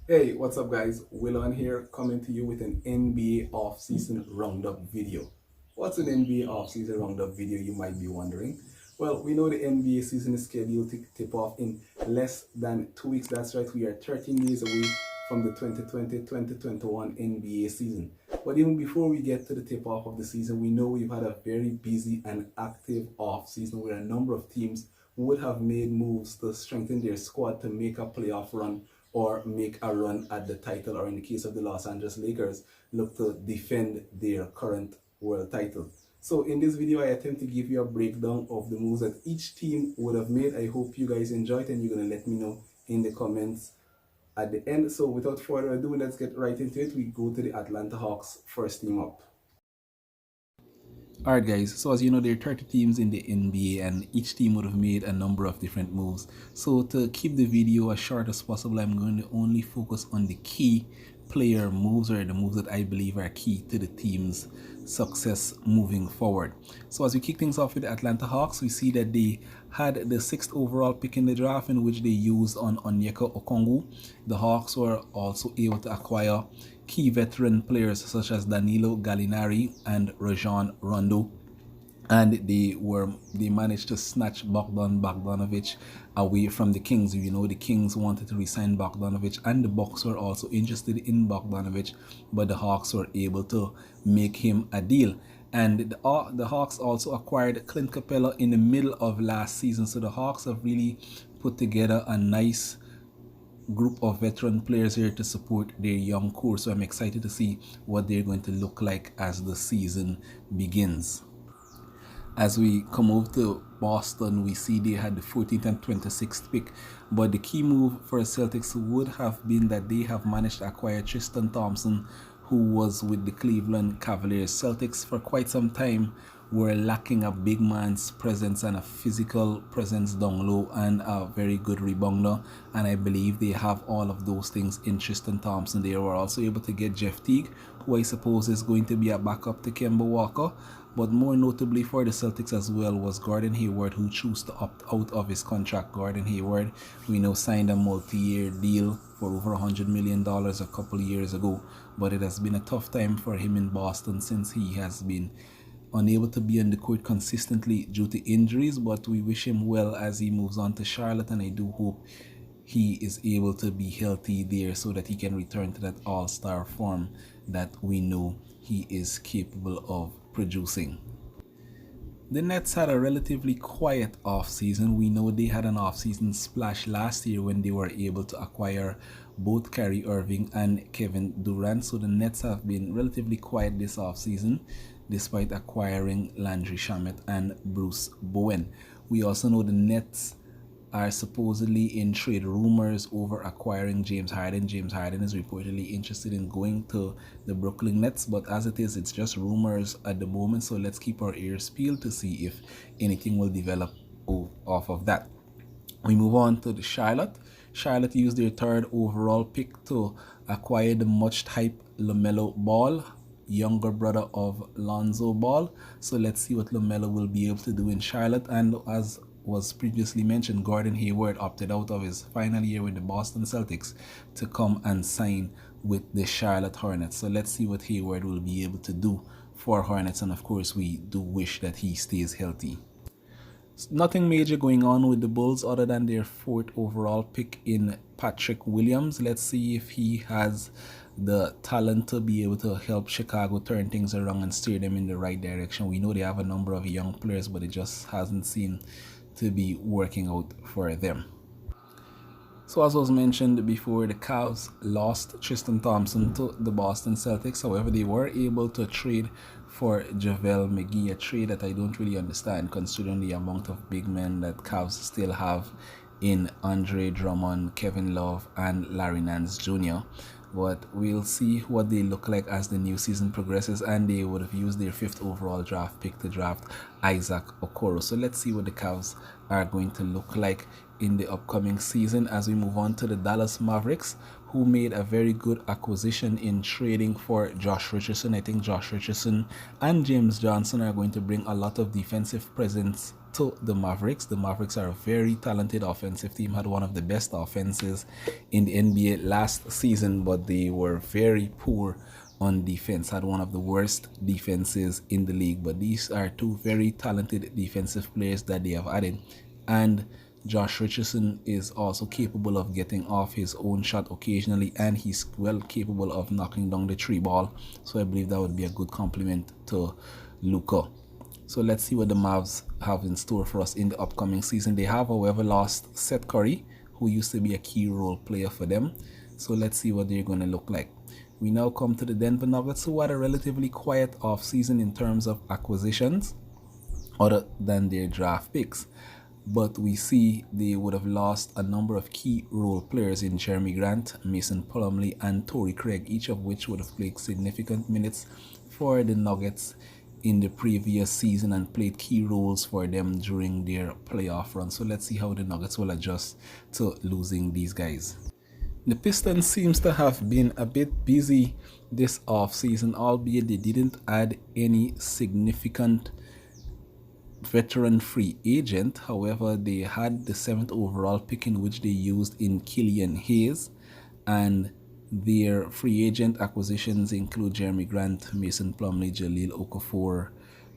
Hey, what's up guys? Willon here coming to you with an NBA off-season roundup video. What's an NBA off-season roundup video, you might be wondering? Well, we know the NBA season is scheduled to tip off in less than 2 weeks. That's right, we are 13 days away from the 2020-2021 NBA season. But even before we get to the tip-off of the season, we know we've had a very busy and active off-season where a number of teams would have made moves to strengthen their squad to make a playoff run or make a run at the title, or in the case of the Los Angeles Lakers, look to defend their current world title. So in this video, I attempt to give you a breakdown of the moves that each team would have made. I hope you guys enjoyed, and you're going to let me know in the comments at the end. So without further ado, let's get right into it. We go to the Atlanta Hawks, first team up. Alright guys, so as you know, there are 30 teams in the NBA and each team would have made a number of different moves. So to keep the video as short as possible, I'm going to only focus on the key player moves, or the moves that I believe are key to the team's success moving forward. So as we kick things off with the Atlanta Hawks, we see that they had the 6th overall pick in the draft, in which they used on Onyeka Okongwu. The Hawks were also able to acquire key veteran players such as Danilo Gallinari and Rajon Rondo, and they managed to snatch Bogdanovic away from the Kings. You know, the Kings wanted to resign Bogdanovic, and the Bucks were also interested in Bogdanovic, but the Hawks were able to make him a deal. And the Hawks also acquired Clint Capella in the middle of last season, so the Hawks have really put together a nice group of veteran players here to support their young core. So I'm excited to see what they're going to look like as the season begins. As we come over to Boston, we see they had the 14th and 26th pick, but the key move for the Celtics would have been that they have managed to acquire Tristan Thompson, who was with the Cleveland Cavaliers. Celtics for quite some time were lacking a big man's presence and a physical presence down low and a very good rebounder, and I believe they have all of those things in Tristan Thompson. They were also able to get Jeff Teague, who I suppose is going to be a backup to Kemba Walker, but more notably for the Celtics as well was Gordon Hayward, who chose to opt out of his contract. Gordon Hayward, we know, signed a multi-year deal for over $100 million a couple of years ago, but it has been a tough time for him in Boston since he has been unable to be on the court consistently due to injuries. But we wish him well as he moves on to Charlotte, and I do hope he is able to be healthy there so that he can return to that all-star form that we know he is capable of producing. The Nets had a relatively quiet offseason. We know they had an offseason splash last year when they were able to acquire both Kyrie Irving and Kevin Durant. So the Nets have been relatively quiet this offseason despite acquiring Landry Shamet and Bruce Bowen. We also know the Nets are supposedly in trade rumors over acquiring James Harden. James Harden is reportedly interested in going to the Brooklyn Nets, but as it is, it's just rumors at the moment, so let's keep our ears peeled to see if anything will develop off of that. We move on to the Charlotte. Charlotte used their 3rd overall pick to acquire the much-hyped LaMelo Ball, younger brother of Lonzo Ball. So let's see what LaMelo will be able to do in Charlotte. And as was previously mentioned, Gordon Hayward opted out of his final year with the Boston Celtics to come and sign with the Charlotte Hornets. So let's see what Hayward will be able to do for Hornets, and of course we do wish that he stays healthy. Nothing major going on with the Bulls other than their 4th overall pick in Patrick Williams. Let's see if he has the talent to be able to help Chicago turn things around and steer them in the right direction. We know they have a number of young players, but it just hasn't seemed to be working out for them. So as was mentioned before, the Cavs lost Tristan Thompson to the Boston Celtics. However, they were able to trade for JaVale McGee, a trade that I don't really understand considering the amount of big men that Cavs still have in Andre Drummond, Kevin Love, and Larry Nance Jr. But we'll see what they look like as the new season progresses, and they would have used their 5th overall draft pick to draft Isaac Okoro. So let's see what the Cavs are going to look like in the upcoming season. As we move on to the Dallas Mavericks, who made a very good acquisition in trading for Josh Richardson. I think Josh Richardson and James Johnson are going to bring a lot of defensive presence to the Mavericks. The Mavericks are a very talented offensive team, had one of the best offenses in the NBA last season, but they were very poor on defense, had one of the worst defenses in the league. But these are two very talented defensive players that they have added, and Josh Richardson is also capable of getting off his own shot occasionally, and he's well capable of knocking down the three ball. So I believe that would be a good compliment to Luka. So let's see what the Mavs have in store for us in the upcoming season. They have, however, lost Seth Curry, who used to be a key role player for them. So let's see what they're going to look like. We now come to the Denver Nuggets, who had a relatively quiet offseason in terms of acquisitions, other than their draft picks. But we see they would have lost a number of key role players in Jeremy Grant, Mason Plumlee, and Torrey Craig, each of which would have played significant minutes for the Nuggets in the previous season and played key roles for them during their playoff run. So let's see how the Nuggets will adjust to losing these guys. The Pistons seems to have been a bit busy this offseason, albeit they didn't add any significant veteran free agent. However, they had the 7th overall pick, in which they used in Killian Hayes, and their free agent acquisitions include Jeremy Grant, Mason Plumlee, Jahlil Okafor,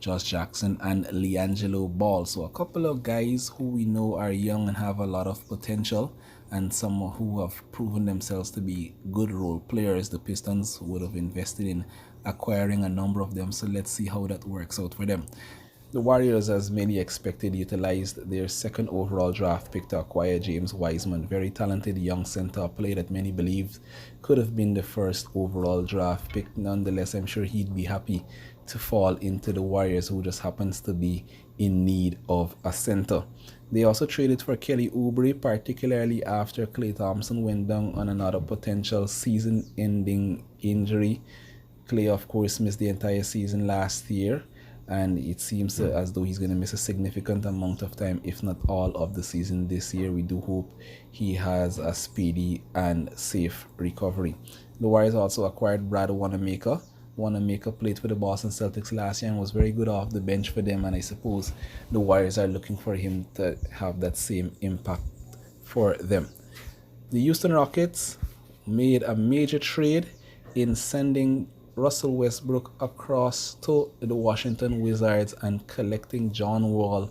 Josh Jackson, and LiAngelo Ball. So a couple of guys who we know are young and have a lot of potential, and some who have proven themselves to be good role players. The Pistons would have invested in acquiring a number of them, so let's see how that works out for them. The Warriors, as many expected, utilized their 2nd overall draft pick to acquire James Wiseman, very talented young center player that many believe could have been the 1st overall draft pick. Nonetheless, I'm sure he'd be happy to fall into the Warriors, who just happens to be in need of a center. They also traded for Kelly Oubre, particularly after Klay Thompson went down on another potential season-ending injury. Klay, of course, missed the entire season last year, and it seems as though he's going to miss a significant amount of time, if not all of the season this year. We do hope he has a speedy and safe recovery. The Warriors also acquired Brad Wanamaker. Wanamaker played for the Boston Celtics last year and was very good off the bench for them, and I suppose the Warriors are looking for him to have that same impact for them. The Houston Rockets made a major trade in sending Russell Westbrook across to the Washington Wizards and collecting John Wall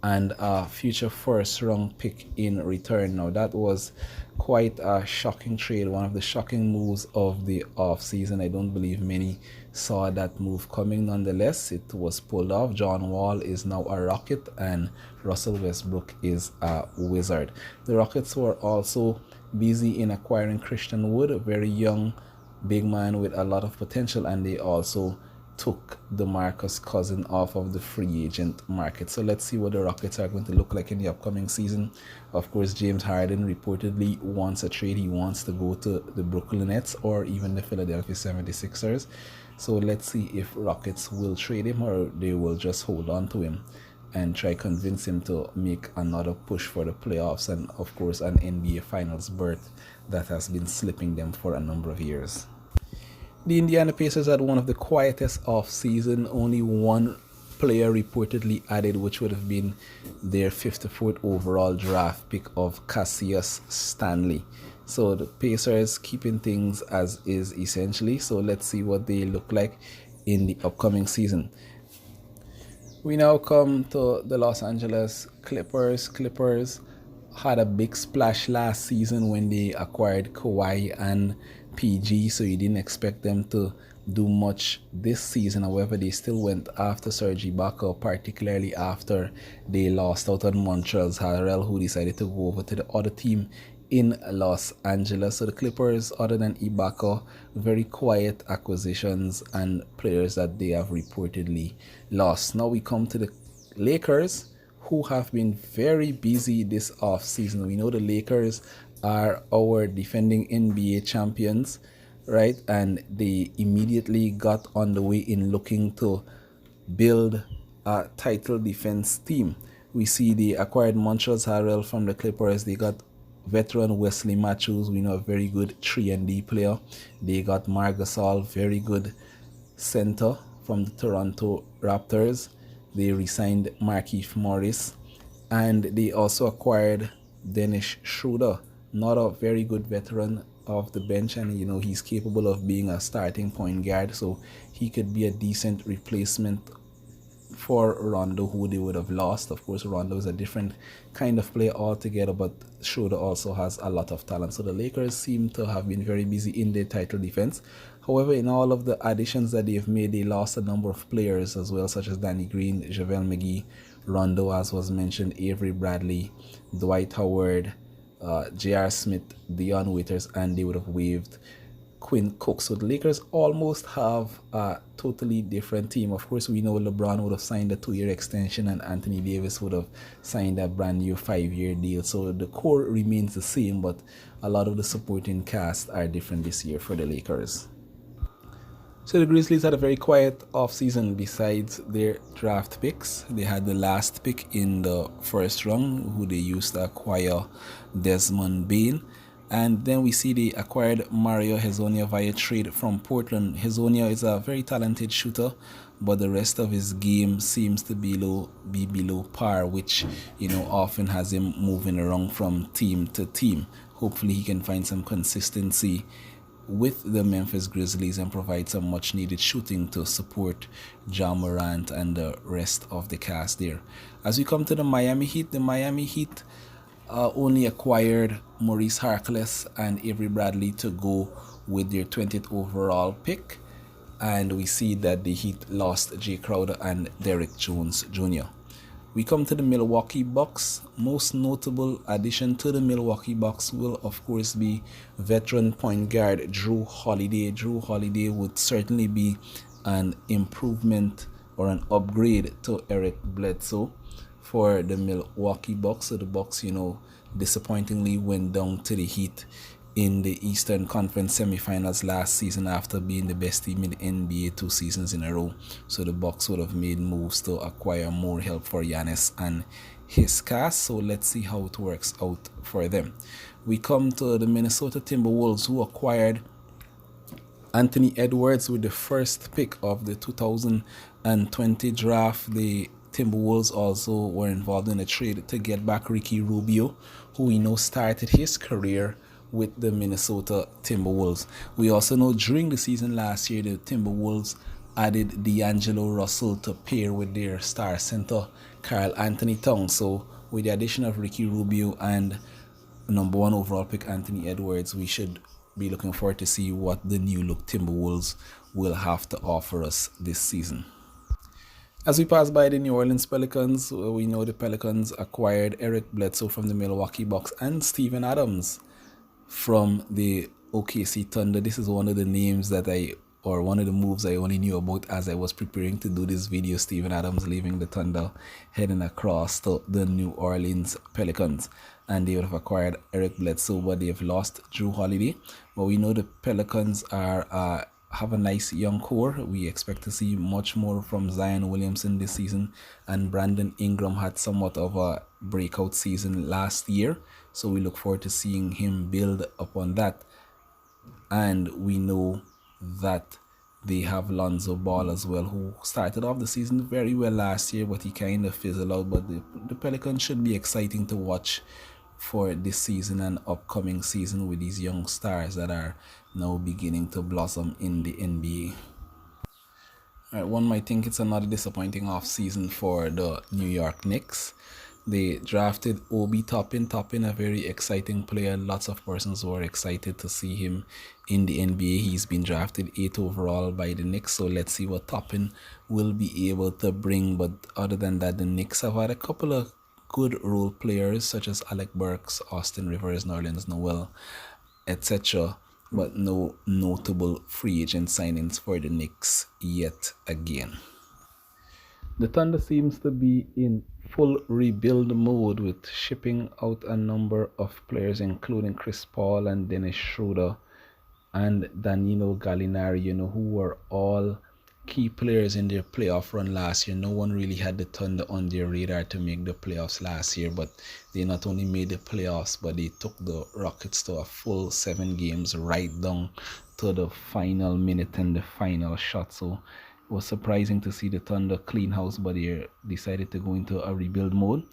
and a future 1st round pick in return. Now that was quite a shocking trade, one of the shocking moves of the offseason. I don't believe many saw that move coming. Nonetheless, it was pulled off. John Wall is now a Rocket and Russell Westbrook is a Wizard. The Rockets were also busy in acquiring Christian Wood, a very young big man with a lot of potential, and they also took DeMarcus Cousins off of the free agent market. So let's see what the Rockets are going to look like in the upcoming season. Of course, James Harden reportedly wants a trade. He wants to go to the Brooklyn Nets or even the Philadelphia 76ers. So let's see if Rockets will trade him or they will just hold on to him and try convince him to make another push for the playoffs and, of course, an NBA Finals berth that has been slipping them for a number of years. The Indiana Pacers had one of the quietest off-season. Only one player reportedly added, which would have been their 54th overall draft pick of Cassius Stanley. So the Pacers keeping things as is essentially. So let's see what they look like in the upcoming season. We now come to the Los Angeles Clippers. Clippers had a big splash last season when they acquired Kawhi and PG, so you didn't expect them to do much this season. However, they still went after Serge Ibaka, particularly after they lost out on Montreal's Harrell, who decided to go over to the other team in Los Angeles. So the Clippers, other than Ibaka, very quiet acquisitions and players that they have reportedly lost. Now we come to the Lakers, who have been very busy this offseason. We know the Lakers are our defending NBA champions, right? And they immediately got on the way in looking to build a title defense team. We see they acquired Montrezl Harrell from the Clippers. They got veteran Wesley Matthews, we know, a very good 3-and-D player. They got Marc Gasol, very good center from the Toronto Raptors. They re-signed Markieff Morris, and they also acquired Dennis Schroeder, not a very good veteran of the bench, and he's capable of being a starting point guard, so he could be a decent replacement for Rondo, who they would have lost. Of course, Rondo is a different kind of player altogether, but Schroeder also has a lot of talent. So the Lakers seem to have been very busy in their title defense. However, in all of the additions that they've made, they lost a number of players as well, such as Danny Green, JaVale McGee, Rondo, as was mentioned, Avery Bradley, Dwight Howard, J.R. Smith, Dion Waiters, and they would have waived Quinn Cook. So the Lakers almost have a totally different team. Of course, we know LeBron would have signed a 2-year extension and Anthony Davis would have signed a brand new 5-year deal. So the core remains the same, but a lot of the supporting cast are different this year for the Lakers. So the Grizzlies had a very quiet offseason besides their draft picks. They had the last pick in the first round, who they used to acquire Desmond Bane. And then we see they acquired Mario Hezonja via trade from Portland. Hezonja is a very talented shooter, but the rest of his game seems to be below par, which often has him moving around from team to team. Hopefully he can find some consistency with the Memphis Grizzlies and provide some much needed shooting to support Ja Morant and the rest of the cast there. As we come to the Miami Heat only acquired Maurice Harkless and Avery Bradley to go with their 20th overall pick, and we see that the Heat lost Jay Crowder and Derrick Jones Jr. We come to the Milwaukee Bucks. Most notable addition to the Milwaukee Bucks will of course be veteran point guard Jrue Holiday. Jrue Holiday would certainly be an improvement or an upgrade to Eric Bledsoe for the Milwaukee Bucks. So the Bucks, disappointingly went down to the Heat in the Eastern Conference semifinals last season after being the best team in the NBA 2 seasons in a row. So the Bucks would have made moves to acquire more help for Giannis and his cast. So let's see how it works out for them. We come to the Minnesota Timberwolves, who acquired Anthony Edwards with the first pick of the 2020 draft. The Timberwolves also were involved in a trade to get back Ricky Rubio, who we know started his career with the Minnesota Timberwolves. We also know during the season last year, the Timberwolves added D'Angelo Russell to pair with their star center, Karl Anthony Towns. So with the addition of Ricky Rubio and number 1 overall pick Anthony Edwards, we should be looking forward to see what the new look Timberwolves will have to offer us this season. As we pass by the New Orleans Pelicans, we know the Pelicans acquired Eric Bledsoe from the Milwaukee Bucks and Steven Adams from the OKC Thunder. This is one of the names one of the moves I only knew about as I was preparing to do this video. Steven Adams leaving the Thunder, heading across to the New Orleans Pelicans. And they would have acquired Eric Bledsoe, but they have lost Jrue Holiday. But we know the Pelicans have a nice young core. We expect to see much more from Zion Williamson this season, and Brandon Ingram had somewhat of a breakout season last year, so we look forward to seeing him build upon that. And we know that they have Lonzo Ball as well, who started off the season very well last year, but he kind of fizzled out. But the Pelicans should be exciting to watch for this season and upcoming season with these young stars that are now beginning to blossom in the NBA. Alright, one might think it's another disappointing off-season for the New York Knicks. They drafted Obi Toppin. Toppin, a very exciting player. Lots of persons were excited to see him in the NBA. He's been drafted 8th overall by the Knicks, so let's see what Toppin will be able to bring. But other than that, the Knicks have had a couple of good role players such as Alec Burks, Austin Rivers, Nerlens Noel, etc., but no notable free agent signings for the Knicks yet again. The Thunder seems to be in full rebuild mode, with shipping out a number of players including Chris Paul and Dennis Schroeder and Danilo Gallinari, who were all key players in their playoff run last year. No one really had the Thunder on their radar to make the playoffs last year, but they not only made the playoffs, but they took the Rockets to a full 7 games right down to the final minute and the final shot. So was surprising to see the Thunder clean house, but they decided to go into a rebuild mode.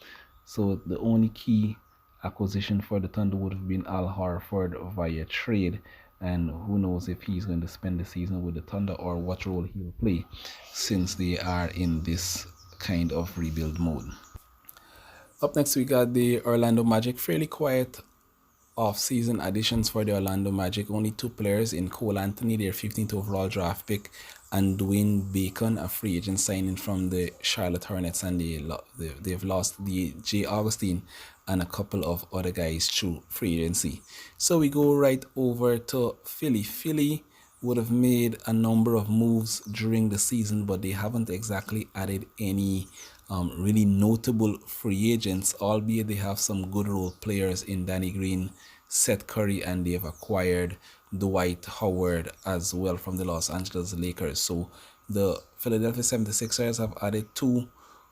So the only key acquisition for the Thunder would have been Al Horford via trade, and who knows if he's going to spend the season with the Thunder or what role he will play, since they are in this kind of rebuild mode. Up next, we got the Orlando Magic. Fairly quiet off-season additions for the Orlando Magic. Only two players in Cole Anthony, their 15th overall draft pick, and Dwayne Bacon, a free agent signing from the Charlotte Hornets, and they've lost the J. Augustine and a couple of other guys through free agency. So we go right over to Philly. Philly would have made a number of moves during the season, but they haven't exactly added any really notable free agents, albeit they have some good role players in Danny Green, Seth Curry, and they've acquired Dwight Howard as well from the Los Angeles Lakers. So the Philadelphia 76ers have added two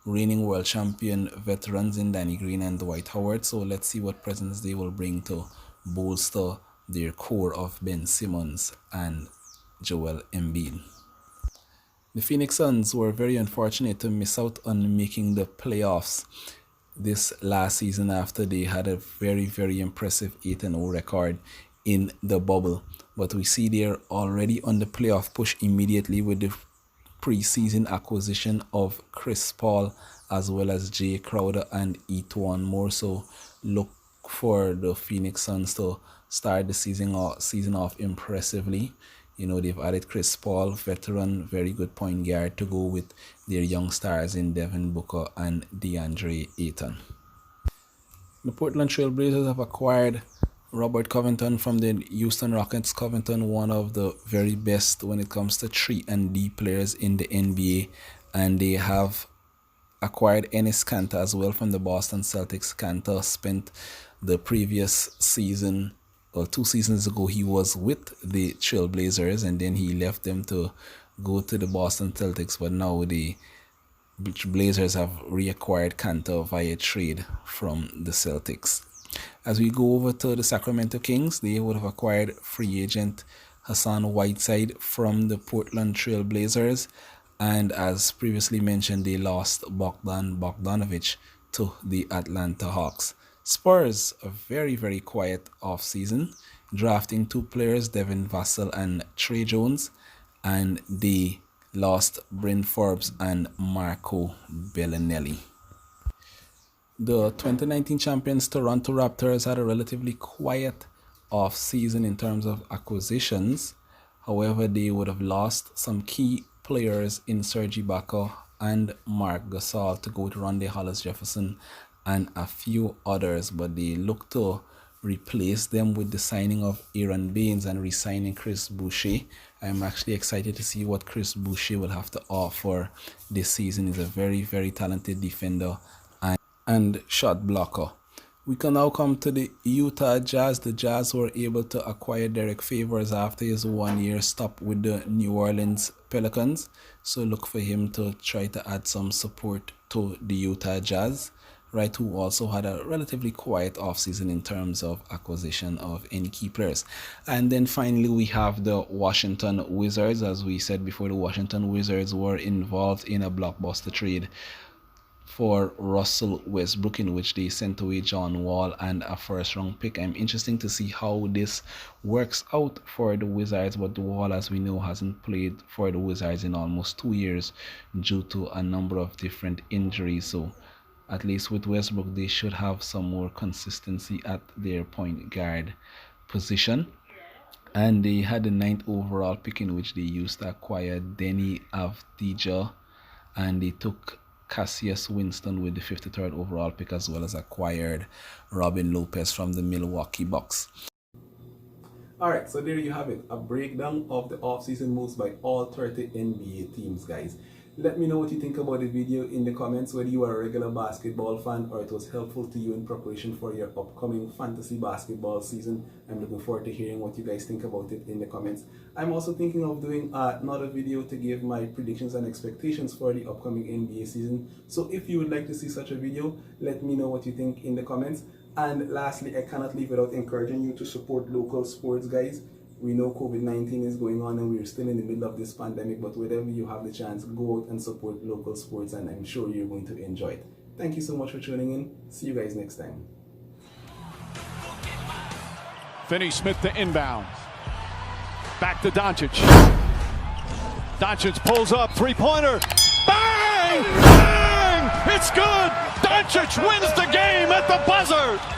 reigning world champion veterans in Danny Green and Dwight Howard. So let's see what presence they will bring to bolster their core of Ben Simmons and Joel Embiid. The Phoenix Suns were very unfortunate to miss out on making the playoffs this last season after they had a very, very impressive 8-0 record in the bubble. But we see they're already on the playoff push immediately with the preseason acquisition of Chris Paul as well as Jay Crowder and Etwan Moore. So look for the Phoenix Suns to start the season off impressively. You know, they've added Chris Paul, veteran, very good point guard, to go with their young stars in Devin Booker and DeAndre Ayton. The Portland Trail Blazers have acquired Robert Covington from the Houston Rockets. Covington, one of the very best when it comes to 3-and-D players in the NBA. And they have acquired Enes Kanter as well from the Boston Celtics. Kanter spent the previous season, or 2 seasons ago, he was with the Trailblazers, and then he left them to go to the Boston Celtics. But now the Blazers have reacquired Kanter via trade from the Celtics. As we go over to the Sacramento Kings, they would have acquired free agent Hassan Whiteside from the Portland Trailblazers. And as previously mentioned, they lost Bogdan Bogdanovic to the Atlanta Hawks. Spurs, a very, very quiet offseason, drafting 2 players, Devin Vassell and Trey Jones, and they lost Bryn Forbes and Marco Bellinelli. The 2019 champions Toronto Raptors had a relatively quiet off-season in terms of acquisitions. However, they would have lost some key players in Serge Ibaka and Marc Gasol to go with Rondae Hollis-Jefferson and a few others, but they look to replace them with the signing of Aaron Baines and re-signing Chris Boucher. I'm actually excited to see what Chris Boucher will have to offer this season. He's a very, very talented defender and shot blocker. We can now come to the Utah Jazz. The Jazz were able to acquire Derek Favors after his 1-year stop with the New Orleans Pelicans. So look for him to try to add some support to the Utah Jazz, right, who also had a relatively quiet offseason in terms of acquisition of any key players. And then finally, we have the Washington Wizards. As we said before, the Washington Wizards were involved in a blockbuster trade for Russell Westbrook, in which they sent away John Wall and a first-round pick. I'm interested to see how this works out for the Wizards, but Wall, as we know, hasn't played for the Wizards in almost 2 years due to a number of different injuries. So at least with Westbrook, they should have some more consistency at their point guard position. And they had the 9th overall pick, in which they used to acquire Denny Avdija, and they took Cassius Winston with the 53rd overall pick, as well as acquired Robin Lopez from the Milwaukee Bucks. Alright, so there you have it, a breakdown of the offseason moves by all 30 NBA teams, guys. Let me know what you think about the video in the comments, whether you are a regular basketball fan or it was helpful to you in preparation for your upcoming fantasy basketball season. I'm looking forward to hearing what you guys think about it in the comments. I'm also thinking of doing another video to give my predictions and expectations for the upcoming NBA season. So if you would like to see such a video, let me know what you think in the comments. And lastly, I cannot leave without encouraging you to support local sports, guys. We know COVID-19 is going on and we're still in the middle of this pandemic, but whenever you have the chance, go out and support local sports, and I'm sure you're going to enjoy it. Thank you so much for tuning in. See you guys next time. Finney-Smith to inbound. Back to Doncic. Doncic pulls up, three-pointer. Bang! Bang! It's good! Doncic wins the game at the buzzer!